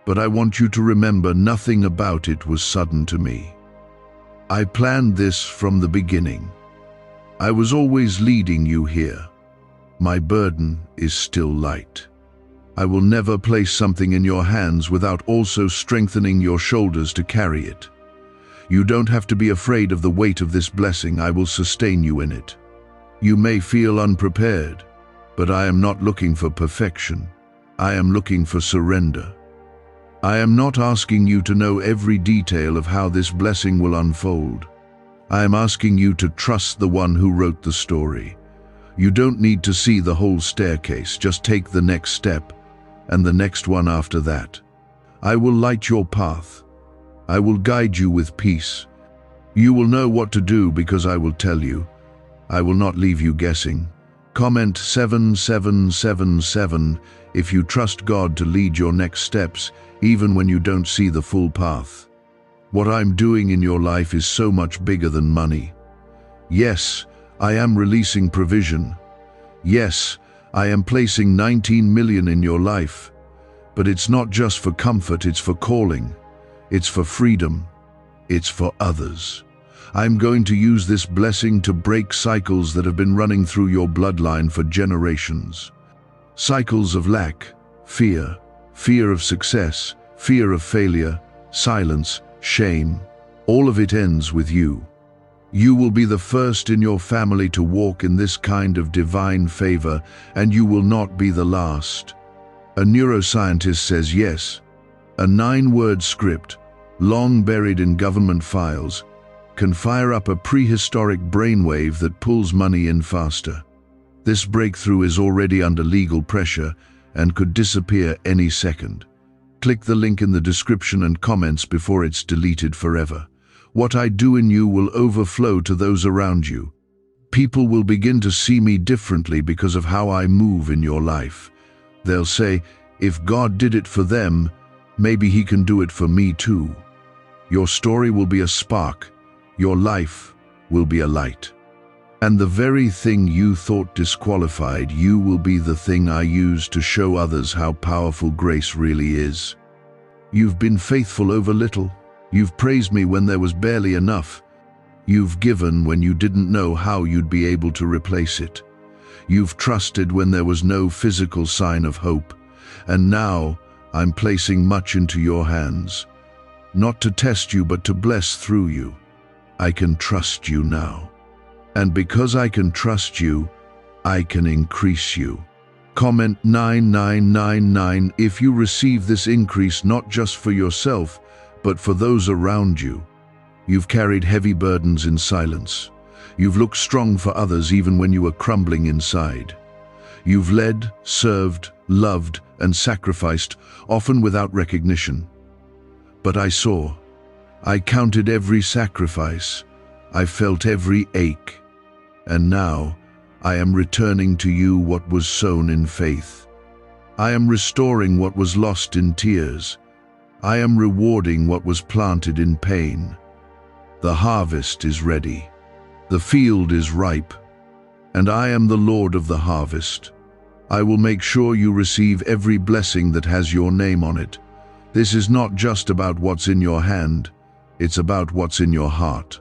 But I want you to remember nothing about it was sudden to me. I planned this from the beginning. I was always leading you here. My burden is still light. I will never place something in your hands without also strengthening your shoulders to carry it. You don't have to be afraid of the weight of this blessing. I will sustain you in it. You may feel unprepared, but I am not looking for perfection. I am looking for surrender. I am not asking you to know every detail of how this blessing will unfold. I am asking you to trust the one who wrote the story. You don't need to see the whole staircase. Just take the next step and the next one after that. I will light your path. I will guide you with peace. You will know what to do because I will tell you. I will not leave you guessing. Comment 7777 if you trust God to lead your next steps, even when you don't see the full path. What I'm doing in your life is so much bigger than money. Yes, I am releasing provision. Yes, I am placing 19 million in your life. But it's not just for comfort, it's for calling. It's for freedom. It's for others. I'm going to use this blessing to break cycles that have been running through your bloodline for generations. Cycles of lack, fear of success, fear of failure, silence, shame. All of it ends with you. You will be the first in your family to walk in this kind of divine favor, and you will not be the last. A neuroscientist says yes. A 9-word script, long buried in government files, can fire up a prehistoric brainwave that pulls money in faster. This breakthrough is already under legal pressure and could disappear any second. Click the link in the description and comments before it's deleted forever. What I do in you will overflow to those around you. People will begin to see me differently because of how I move in your life. They'll say, if God did it for them, maybe He can do it for me too. Your story will be a spark. Your life will be a light. And the very thing you thought disqualified you will be the thing I use to show others how powerful grace really is. You've been faithful over little. You've praised me when there was barely enough. You've given when you didn't know how you'd be able to replace it. You've trusted when there was no physical sign of hope. And now I'm placing much into your hands. Not to test you, but to bless through you. I can trust you now. And because I can trust you, I can increase you. Comment 9999 if you receive this increase not just for yourself, but for those around you. You've carried heavy burdens in silence. You've looked strong for others even when you were crumbling inside. You've led, served, loved, and sacrificed, often without recognition. But I saw. I counted every sacrifice. I felt every ache. And now, I am returning to you what was sown in faith. I am restoring what was lost in tears. I am rewarding what was planted in pain. The harvest is ready. The field is ripe. And I am the Lord of the harvest. I will make sure you receive every blessing that has your name on it. This is not just about what's in your hand. It's about what's in your heart.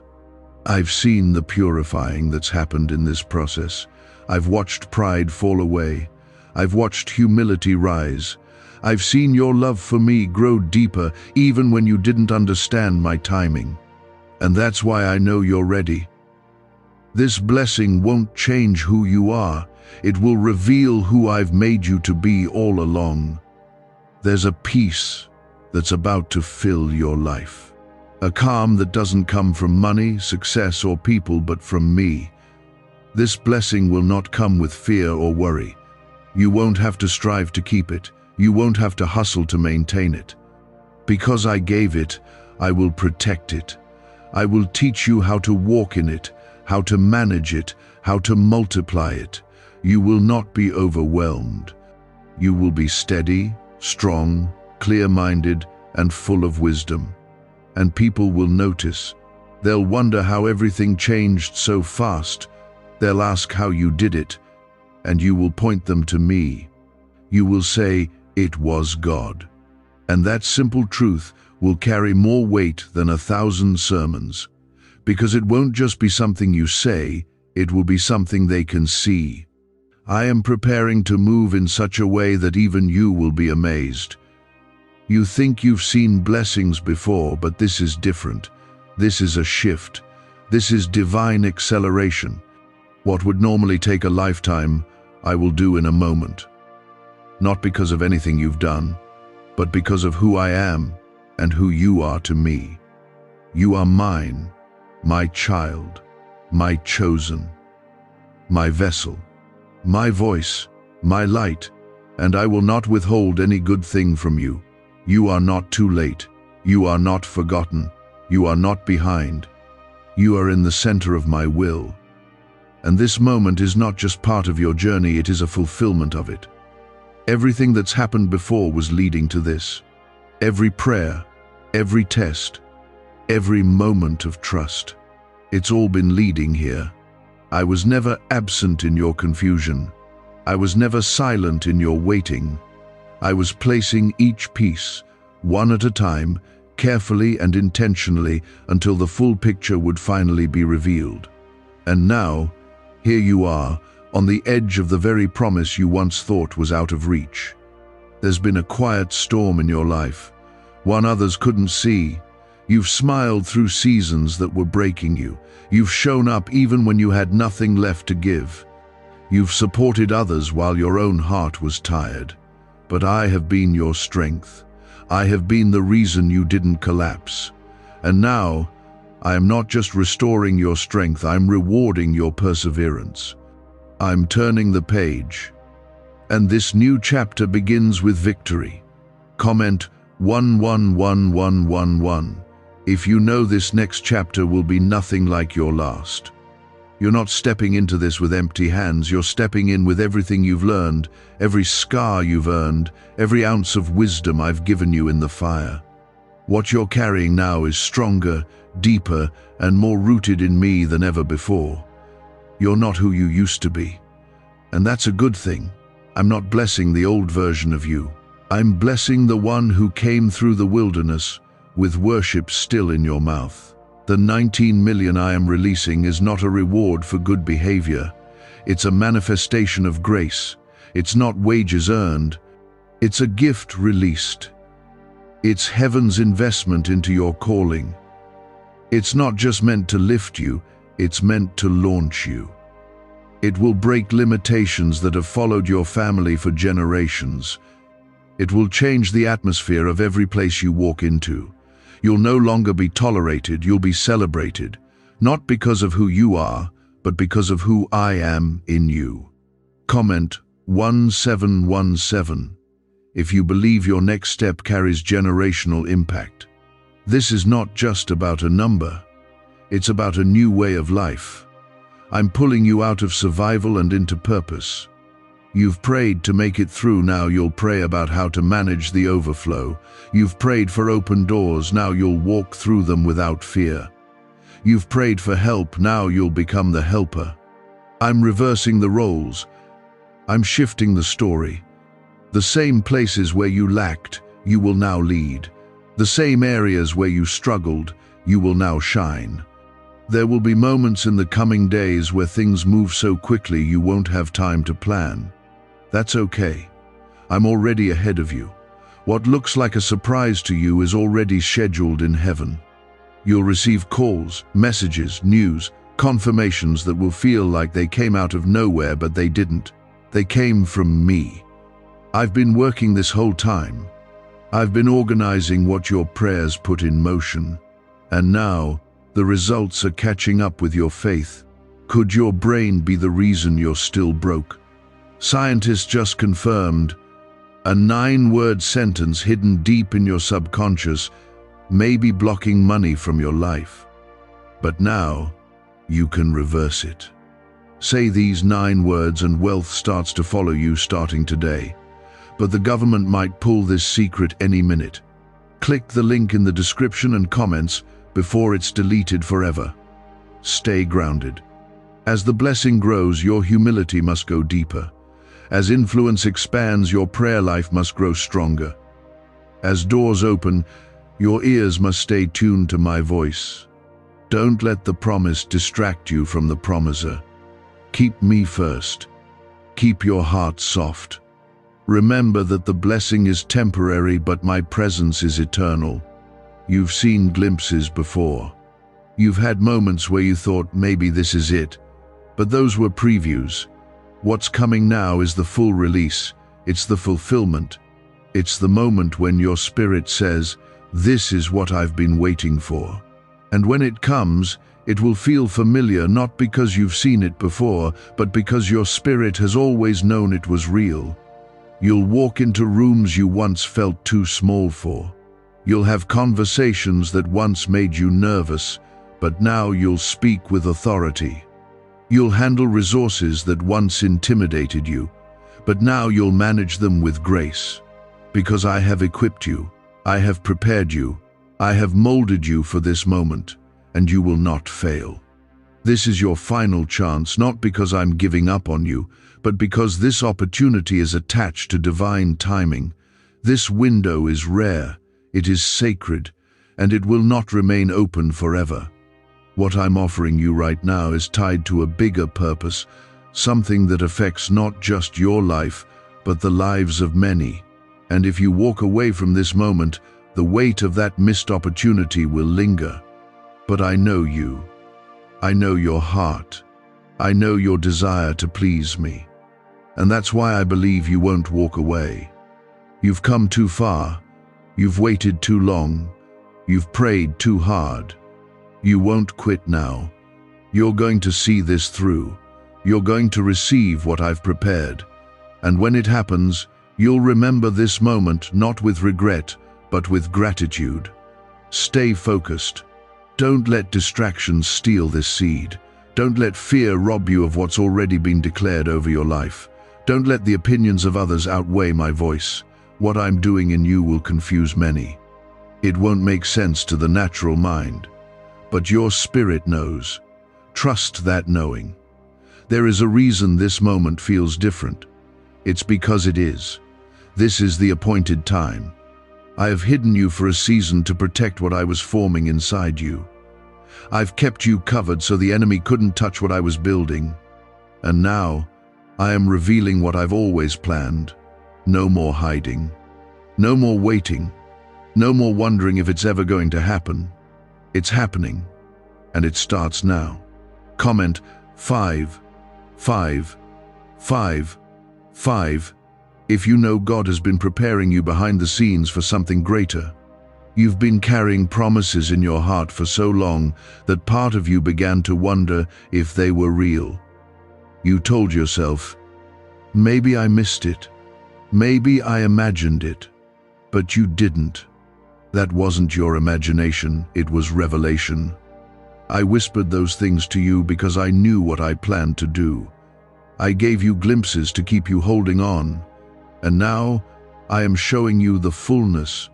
I've seen the purifying that's happened in this process. I've watched pride fall away. I've watched humility rise. I've seen your love for me grow deeper even when you didn't understand my timing. And that's why I know you're ready. This blessing won't change who you are. It will reveal who I've made you to be all along. There's a peace that's about to fill your life. A calm that doesn't come from money, success, or people, but from me. This blessing will not come with fear or worry. You won't have to strive to keep it. You won't have to hustle to maintain it. Because I gave it, I will protect it. I will teach you how to walk in it, how to manage it, how to multiply it. You will not be overwhelmed. You will be steady, strong, clear-minded, and full of wisdom. And people will notice. They'll wonder how everything changed so fast. They'll ask how you did it, and you will point them to me. You will say, "It was God." And that simple truth will carry more weight than 1,000 sermons, because it won't just be something you say, it will be something they can see. I am preparing to move in such a way that even you will be amazed. You think you've seen blessings before, but this is different. This is a shift. This is divine acceleration. What would normally take a lifetime, I will do in a moment. Not because of anything you've done, but because of who I am and who you are to me. You are mine, my child, my chosen, my vessel, my voice, my light, and I will not withhold any good thing from you. You are not too late. You are not forgotten. You are not behind. You are in the center of my will. And this moment is not just part of your journey, it is a fulfillment of it. Everything that's happened before was leading to this. Every prayer, every test, every moment of trust. It's all been leading here. I was never absent in your confusion. I was never silent in your waiting. I was placing each piece, one at a time, carefully and intentionally, until the full picture would finally be revealed. And now, here you are, on the edge of the very promise you once thought was out of reach. There's been a quiet storm in your life, one others couldn't see. You've smiled through seasons that were breaking you. You've shown up even when you had nothing left to give. You've supported others while your own heart was tired. But I have been your strength. I have been the reason you didn't collapse. And now, I am not just restoring your strength, I'm rewarding your perseverance. I'm turning the page. And this new chapter begins with victory. Comment 111111 if you know this next chapter will be nothing like your last. You're not stepping into this with empty hands, you're stepping in with everything you've learned, every scar you've earned, every ounce of wisdom I've given you in the fire. What you're carrying now is stronger, deeper, and more rooted in me than ever before. You're not who you used to be. And that's a good thing. I'm not blessing the old version of you. I'm blessing the one who came through the wilderness with worship still in your mouth. The 19 million I am releasing is not a reward for good behavior. It's a manifestation of grace. It's not wages earned. It's a gift released. It's heaven's investment into your calling. It's not just meant to lift you, it's meant to launch you. It will break limitations that have followed your family for generations. It will change the atmosphere of every place you walk into. You'll no longer be tolerated, you'll be celebrated, not because of who you are, but because of who I am in you. Comment 1717 if you believe your next step carries generational impact. This is not just about a number, it's about a new way of life. I'm pulling you out of survival and into purpose. You've prayed to make it through, now you'll pray about how to manage the overflow. You've prayed for open doors, now you'll walk through them without fear. You've prayed for help, now you'll become the helper. I'm reversing the roles. I'm shifting the story. The same places where you lacked, you will now lead. The same areas where you struggled, you will now shine. There will be moments in the coming days where things move so quickly you won't have time to plan. That's okay. I'm already ahead of you. What looks like a surprise to you is already scheduled in heaven. You'll receive calls, messages, news, confirmations that will feel like they came out of nowhere, but they didn't. They came from me. I've been working this whole time. I've been organizing what your prayers put in motion. And now, the results are catching up with your faith. Could your brain be the reason you're still broke? Scientists just confirmed a 9-word sentence hidden deep in your subconscious may be blocking money from your life. But now, you can reverse it. Say these 9 words and wealth starts to follow you starting today. But the government might pull this secret any minute. Click the link in the description and comments before it's deleted forever. Stay grounded. As the blessing grows, your humility must go deeper. As influence expands, your prayer life must grow stronger. As doors open, your ears must stay tuned to my voice. Don't let the promise distract you from the promiser. Keep me first. Keep your heart soft. Remember that the blessing is temporary, but my presence is eternal. You've seen glimpses before. You've had moments where you thought maybe this is it, but those were previews. What's coming now is the full release. It's the fulfillment. It's the moment when your spirit says, "This is what I've been waiting for." And when it comes, it will feel familiar, not because you've seen it before, but because your spirit has always known it was real. You'll walk into rooms you once felt too small for. You'll have conversations that once made you nervous, but now you'll speak with authority. You'll handle resources that once intimidated you, but now you'll manage them with grace. Because I have equipped you, I have prepared you, I have molded you for this moment, and you will not fail. This is your final chance, not because I'm giving up on you, but because this opportunity is attached to divine timing. This window is rare, it is sacred, and it will not remain open forever. What I'm offering you right now is tied to a bigger purpose, something that affects not just your life, but the lives of many. And if you walk away from this moment, the weight of that missed opportunity will linger. But I know you. I know your heart. I know your desire to please me. And that's why I believe you won't walk away. You've come too far. You've waited too long. You've prayed too hard. You won't quit now. You're going to see this through. You're going to receive what I've prepared. And when it happens, you'll remember this moment not with regret, but with gratitude. Stay focused. Don't let distractions steal this seed. Don't let fear rob you of what's already been declared over your life. Don't let the opinions of others outweigh my voice. What I'm doing in you will confuse many. It won't make sense to the natural mind. But your spirit knows. Trust that knowing. There is a reason this moment feels different. It's because it is. This is the appointed time. I have hidden you for a season to protect what I was forming inside you. I've kept you covered so the enemy couldn't touch what I was building. And now, I am revealing what I've always planned. No more hiding. No more waiting. No more wondering if it's ever going to happen. It's happening. And it starts now. Comment 5, 5, 5, 5. If you know God has been preparing you behind the scenes for something greater. You've been carrying promises in your heart for so long that part of you began to wonder if they were real. You told yourself, maybe I missed it. Maybe I imagined it. But you didn't. That wasn't your imagination, it was revelation. I whispered those things to you because I knew what I planned to do. I gave you glimpses to keep you holding on. And now, I am showing you the fullness,